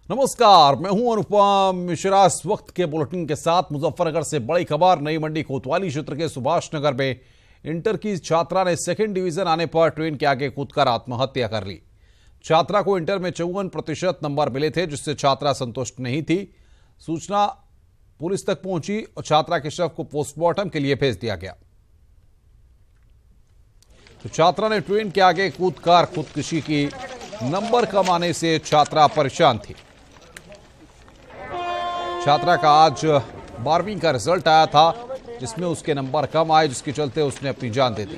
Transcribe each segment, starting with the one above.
नमस्कार, मैं हूं अनुपम मिश्रा। इस वक्त के बुलेटिन के साथ मुजफ्फरनगर से बड़ी खबर। नई मंडी कोतवाली क्षेत्र के सुभाष नगर में इंटर की छात्रा ने सेकंड डिवीजन आने पर ट्रेन के आगे कूदकर आत्महत्या कर ली। छात्रा को इंटर में 54% नंबर मिले थे, जिससे छात्रा संतुष्ट नहीं थी। सूचना पुलिस तक पहुंची और छात्रा के शव को पोस्टमार्टम के लिए भेज दिया गया। तो छात्रा ने ट्रेन के आगे कूदकर खुदकुशी की। नंबर कम आने से छात्रा परेशान थी। छात्रा का आज 12वीं का रिजल्ट आया था, जिसमें उसके नंबर कम आए, जिसके चलते उसने अपनी जान दे दी।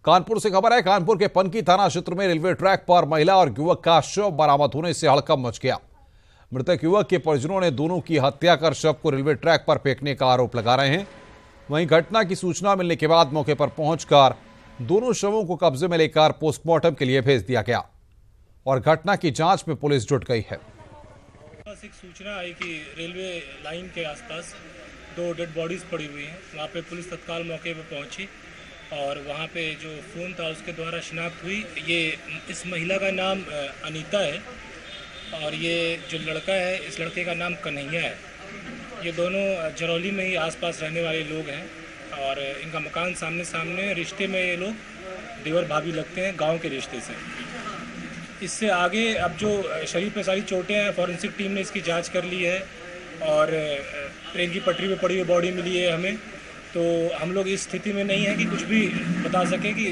कानपुर से खबर है। कानपुर के पनकी थाना क्षेत्र में रेलवे ट्रैक पर महिला और युवक का शव बरामद होने से हड़कंप मच गया। मृतक युवक के परिजनों ने दोनों की हत्या कर शव को रेलवे ट्रैक पर फेंकने का आरोप लगा रहे हैं। वहीं घटना की सूचना मिलने के बाद मौके पर पहुंचकर दोनों शवों को कब्जे में लेकर पोस्टमार्टम के लिए भेज दिया गया और घटना की जांच में पुलिस जुट गई है। एक सूचना आई कि रेलवे लाइन के आसपास 2 डेड बॉडीज पड़ी हुई हैं। वहाँ पे पुलिस तत्काल मौके पर पहुंची और वहाँ पे जो फ़ोन था उसके द्वारा शिनाख्त हुई। ये इस महिला का नाम अनीता है और ये जो लड़का है, इस लड़के का नाम कन्हैया है। ये दोनों जरौली में ही आसपास रहने वाले लोग हैं और इनका मकान सामने सामने। रिश्ते में ये लोग देवर भाभी लगते हैं, गाँव के रिश्ते से। इससे आगे अब जो शरीर पे सारी चोटें हैं, फॉरेंसिक टीम ने इसकी जांच कर ली है और ट्रेन की पटरी पे पड़ी हुई बॉडी मिली है हमें। तो हम लोग इस स्थिति में नहीं है कि कुछ भी बता सकें कि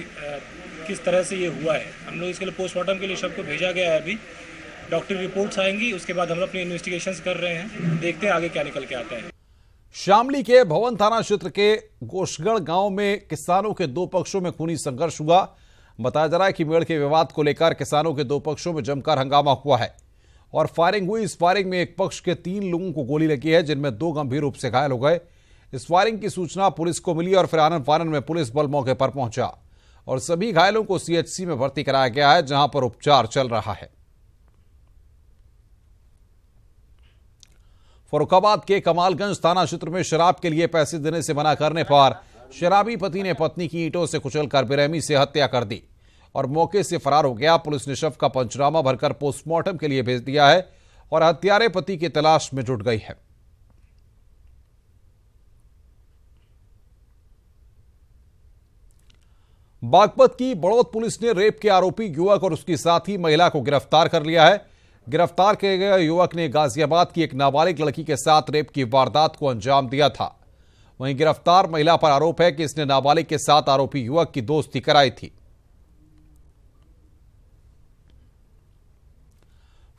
किस तरह से ये हुआ है। हम लोग इसके लिए पोस्टमार्टम के लिए शव को भेजा गया है। अभी डॉक्टरी रिपोर्ट्स आएंगी, उसके बाद हम अपनी इन्वेस्टिगेशंस कर रहे हैं। देखते हैं आगे क्या निकल के आता है। शामली के भवन थाना क्षेत्र के गोशगढ़ गांव में किसानों के 2 पक्षों में खूनी संघर्ष हुआ। बताया जा रहा है कि मेड़ के विवाद को लेकर किसानों के 2 पक्षों में जमकर हंगामा हुआ है और फायरिंग हुई। इस फायरिंग में एक पक्ष के 3 लोगों को गोली लगी है, जिनमें 2 गंभीर रूप से घायल हो गए। इस फायरिंग की सूचना पुलिस को मिली और फिर आनन फानन में पुलिस बल मौके पर पहुंचा और सभी घायलों को सीएचसी में भर्ती कराया गया है, जहां पर उपचार चल रहा है। फर्रुखाबाद के कमालगंज थाना क्षेत्र में शराब के लिए पैसे देने से मना करने पर शराबी पति ने पत्नी की ईंटों से कुचलकर बेरहमी से हत्या कर दी और मौके से फरार हो गया। पुलिस ने शव का पंचनामा भरकर पोस्टमार्टम के लिए भेज दिया है और हत्यारे पति की तलाश में जुट गई है। बागपत की बड़ौद पुलिस ने रेप के आरोपी युवक और उसकी साथी महिला को गिरफ्तार कर लिया है। गिरफ्तार किए गए युवक ने गाजियाबाद की एक नाबालिग लड़की के साथ रेप की वारदात को अंजाम दिया था। वहीं गिरफ्तार महिला पर आरोप है कि इसने नाबालिग के साथ आरोपी युवक की दोस्ती कराई थी।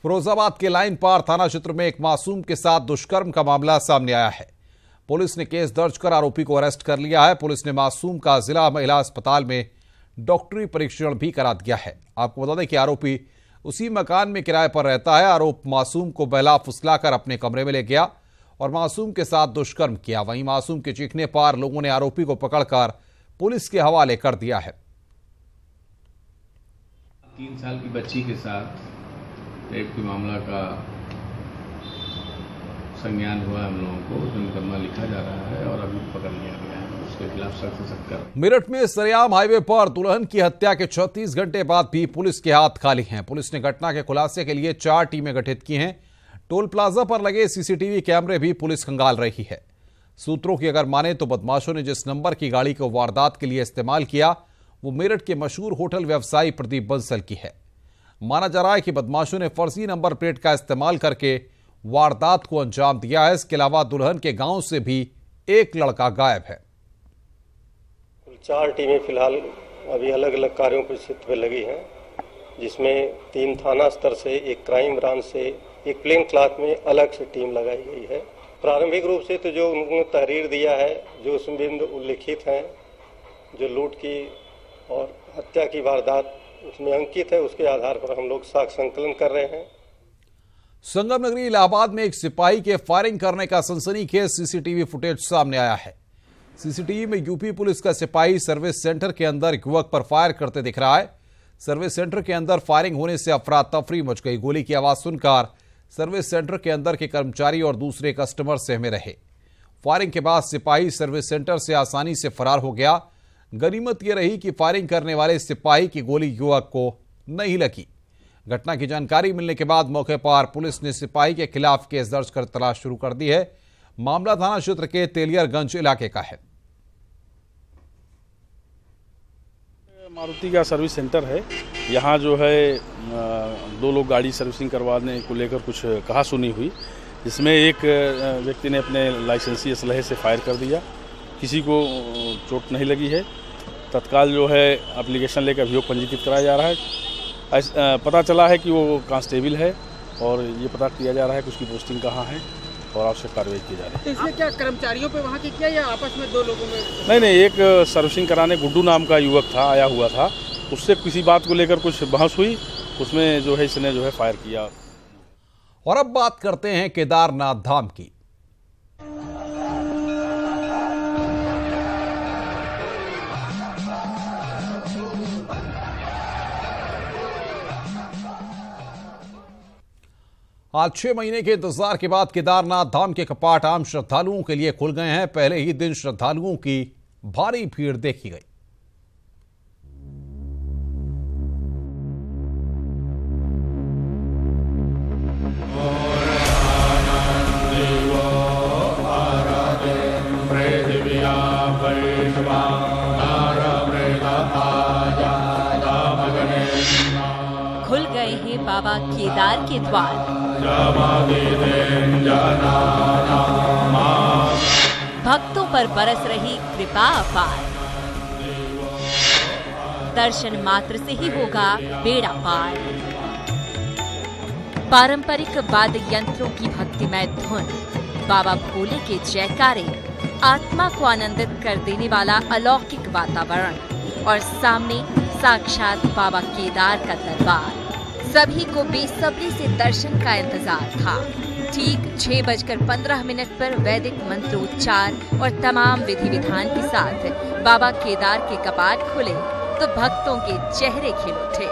फिरोजाबाद के लाइन पार थाना क्षेत्र में एक मासूम के साथ दुष्कर्म का मामला सामने आया है। पुलिस ने केस दर्ज कर आरोपी को अरेस्ट कर लिया है। पुलिस ने मासूम का जिला महिला अस्पताल में डॉक्टरी परीक्षण भी करा दिया है। आपको बता दें कि आरोपी उसी मकान में किराए पर रहता है। आरोप मासूम को बहला फुसलाकर अपने कमरे में ले गया और मासूम के साथ दुष्कर्म किया। वहीं मासूम के चीखने पर लोगों ने आरोपी को पकड़कर पुलिस के हवाले कर दिया है। 3 साल की बच्ची के साथ रेप के मामला का संज्ञान हुआ। हम लोगों को मुकदमा लिखा जा रहा है और अभी पकड़ लिया गया है। उसके खिलाफ सख्त से सख्त कार्रवाई। मेरठ में सरेआम हाईवे पर दुल्हन की हत्या के 36 घंटे बाद भी पुलिस के हाथ खाली हैं। पुलिस ने घटना के खुलासे के लिए 4 टीमें गठित की हैं। टोल प्लाजा पर लगे सीसीटीवी कैमरे भी पुलिस खंगाल रही है। सूत्रों की अगर माने तो बदमाशों ने जिस नंबर की गाड़ी को वारदात के लिए इस्तेमाल किया, वो मेरठ के मशहूर होटल व्यवसायी प्रदीप बंसल की है। माना जा रहा है कि बदमाशों ने फर्जी नंबर प्लेट का इस्तेमाल करके वारदात को अंजाम दिया है। इसके अलावा दुल्हन के गांव से भी एक लड़का गायब है। 4 टीमें फिलहाल अभी अलग अलग कार्यों पर क्षेत्र में लगी हैं, जिसमें 3 थाना स्तर से, 1 क्राइम ब्रांच से, 1 प्लेन क्लाथ में अलग से टीम लगाई गई है। प्रारंभिक रूप से तो जो उन्होंने तहरीर दिया है, जो उसमें बिंदु उल्लिखित हैं, जो लूट की और हत्या की वारदात उसमें अंकित है, उसके आधार पर हम लोग साक्ष्य संकलन कर रहे हैं। संगम नगरी इलाहाबाद में एक सिपाही के फायरिंग करने का सनसनीखेज सीसीटीवी फुटेज सामने आया है। सीसीटीवी में यूपी पुलिस का सिपाही सर्विस सेंटर के अंदर युवक पर फायर करते दिख रहा है। सर्विस सेंटर के अंदर फायरिंग होने से अफरा तफरी मच गई। गोली की आवाज सुनकर सर्विस सेंटर के अंदर के कर्मचारी और दूसरे कस्टमर सहमे रहे। फायरिंग के बाद सिपाही सर्विस सेंटर से आसानी से फरार हो गया। गनीमत यह रही कि फायरिंग करने वाले सिपाही की गोली युवक को नहीं लगी। घटना की जानकारी मिलने के बाद मौके पर पुलिस ने सिपाही के खिलाफ केस दर्ज कर तलाश शुरू कर दी है। मामला थाना क्षेत्र के तेलियरगंज इलाके का है। मारुति का सर्विस सेंटर है। यहाँ जो है 2 लोग गाड़ी सर्विसिंग करवाने को लेकर कुछ कहा सुनी हुई, जिसमें एक व्यक्ति ने अपने लाइसेंसी असलहे से फायर कर दिया। किसी को चोट नहीं लगी है। तत्काल जो है एप्लीकेशन लेकर अभियोग पंजीकृत कराया जा रहा है। पता चला है कि वो कांस्टेबल है और ये पता किया जा रहा है कि उसकी पोस्टिंग कहाँ है और आवश्यक कार्रवाई की जा रही है। तो इसमें क्या कर्मचारियों पे वहाँ की किया या आपस में 2 लोगों में? नहीं, एक सर्विसिंग कराने गुड्डू नाम का युवक था, आया हुआ था। उससे किसी बात को लेकर कुछ बहस हुई, उसमें जो है इसने जो है फायर किया। और अब बात करते हैं केदारनाथ धाम की। आज 6 महीने के इंतजार के बाद केदारनाथ धाम के कपाट आम श्रद्धालुओं के लिए खुल गए हैं। पहले ही दिन श्रद्धालुओं की भारी भीड़ देखी गई। खुल गए हैं बाबा केदार के द्वार। भक्तों पर बरस रही कृपा अपार। दर्शन मात्र से ही होगा बेड़ा पार। पारंपरिक वाद्य यंत्रों की भक्तिमय धुन, बाबा भोले के जयकारे, आत्मा को आनंदित कर देने वाला अलौकिक वातावरण और सामने साक्षात बाबा केदार का दरबार। सभी को बेसब्री से दर्शन का इंतजार था। ठीक 6:15 पर वैदिक मंत्रोच्चार और तमाम विधि विधान के साथ बाबा केदार के कपाट खुले तो भक्तों के चेहरे खिल उठे।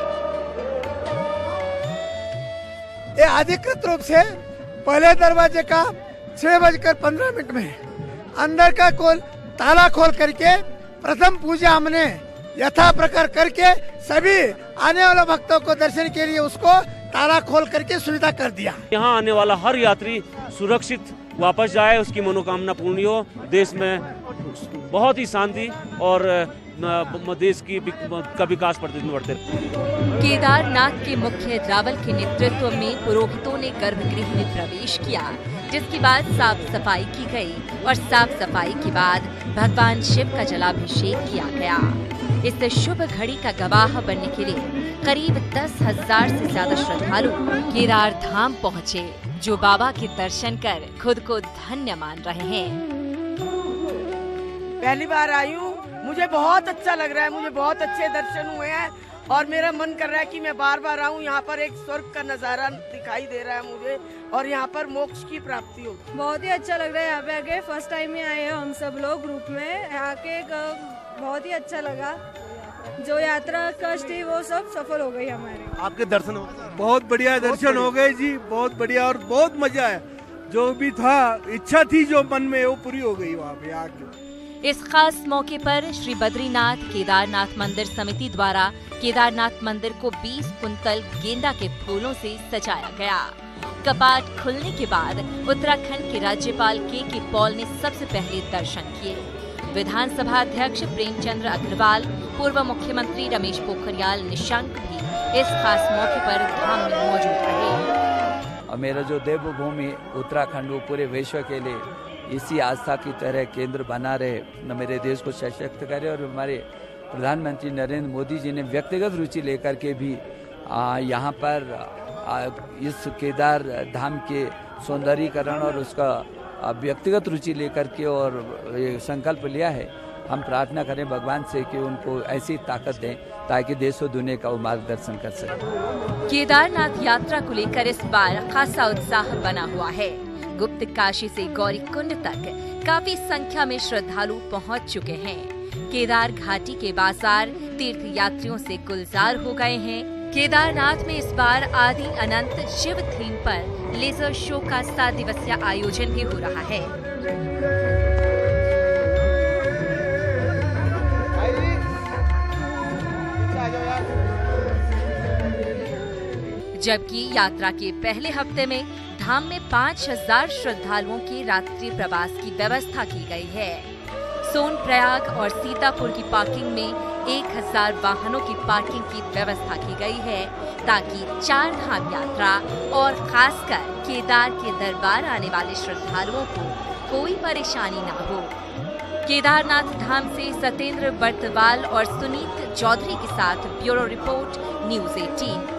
ये अधिकृत रूप से पहले दरवाजे का 6:15 में अंदर का ताला खोल करके प्रथम पूजा हमने यथा प्रकार करके सभी आने वाले भक्तों को दर्शन के लिए उसको ताला खोल करके सुविधा कर दिया। यहाँ आने वाला हर यात्री सुरक्षित वापस जाए, उसकी मनोकामना पूर्ण हो। देश में बहुत ही शांति और देश का विकास प्रतिदिन बढ़ते। केदारनाथ के मुख्य रावल के नेतृत्व में पुरोहितों ने गर्भगृह में प्रवेश किया, जिसके बाद साफ सफाई की गई और साफ सफाई के बाद भगवान शिव का जलाभिषेक किया गया। इस शुभ घड़ी का गवाह बनने के लिए करीब 10,000 से ज्यादा श्रद्धालु केदार धाम पहुँचे, जो बाबा के दर्शन कर खुद को धन्य मान रहे हैं। पहली बार आई हूँ, मुझे बहुत अच्छा लग रहा है। मुझे बहुत अच्छे दर्शन हुए हैं और मेरा मन कर रहा है कि मैं बार बार आऊँ। यहाँ पर एक स्वर्ग का नजारा दिखाई दे रहा है मुझे और यहाँ पर मोक्ष की प्राप्ति हो। बहुत ही अच्छा लग रहा है यहाँ पे आके। फर्स्ट टाइम ही आए हैं हम सब लोग ग्रुप में। आके बहुत ही अच्छा लगा। जो यात्रा कष्ट थी वो सब सफल हो गई हमारे। आपके दर्शन हो गए? बहुत बढ़िया दर्शन हो गए जी, बहुत बढ़िया और बहुत मजा आया। जो भी था इच्छा थी जो मन में वो पूरी हो गई वहाँ पे आके। इस खास मौके पर श्री बद्रीनाथ केदारनाथ मंदिर समिति द्वारा केदारनाथ मंदिर को 20 कुंतल गेंदा के फूलों से सजाया गया। कपाट खुलने के बाद उत्तराखंड के राज्यपाल के पॉल ने सबसे पहले दर्शन किए। विधानसभा अध्यक्ष प्रेमचंद्र अग्रवाल, पूर्व मुख्यमंत्री रमेश पोखरियाल निशंक भी इस खास मौके पर धाम में मौजूद रहे। और मेरा जो देवभूमि उत्तराखंड वो पूरे विश्व के लिए इसी आस्था की तरह केंद्र बना रहे, न मेरे देश को सशक्त करे। और हमारे प्रधानमंत्री नरेंद्र मोदी जी ने व्यक्तिगत रुचि लेकर के भी यहाँ पर इस केदार धाम के सौंदर्यीकरण और उसका व्यक्तिगत रुचि लेकर के और ये संकल्प लिया है। हम प्रार्थना करें भगवान से कि उनको ऐसी ताकत दें ताकि देश और दुनिया का वो मार्गदर्शन कर सके। केदारनाथ यात्रा को लेकर इस बार खासा उत्साह बना हुआ है। गुप्त काशी से गौरी कुंड तक काफी संख्या में श्रद्धालु पहुंच चुके हैं। केदार घाटी के बाजार तीर्थ यात्रियों से गुलजार हो गए हैं। केदारनाथ में इस बार आदि अनंत शिव थीम पर लेजर शो का 7 दिवसीय आयोजन भी हो रहा है। जबकि यात्रा के पहले हफ्ते में धाम में 5000 श्रद्धालुओं के रात्रि प्रवास की व्यवस्था की गई है। सोनप्रयाग और सीतापुर की पार्किंग में 1000 वाहनों की पार्किंग की व्यवस्था की गई है ताकि 4 धाम यात्रा और खासकर केदार के दरबार आने वाले श्रद्धालुओं को कोई परेशानी न हो। केदारनाथ धाम से सत्येंद्र बर्तवाल और सुनीत चौधरी के साथ ब्यूरो रिपोर्ट, न्यूज़ 18।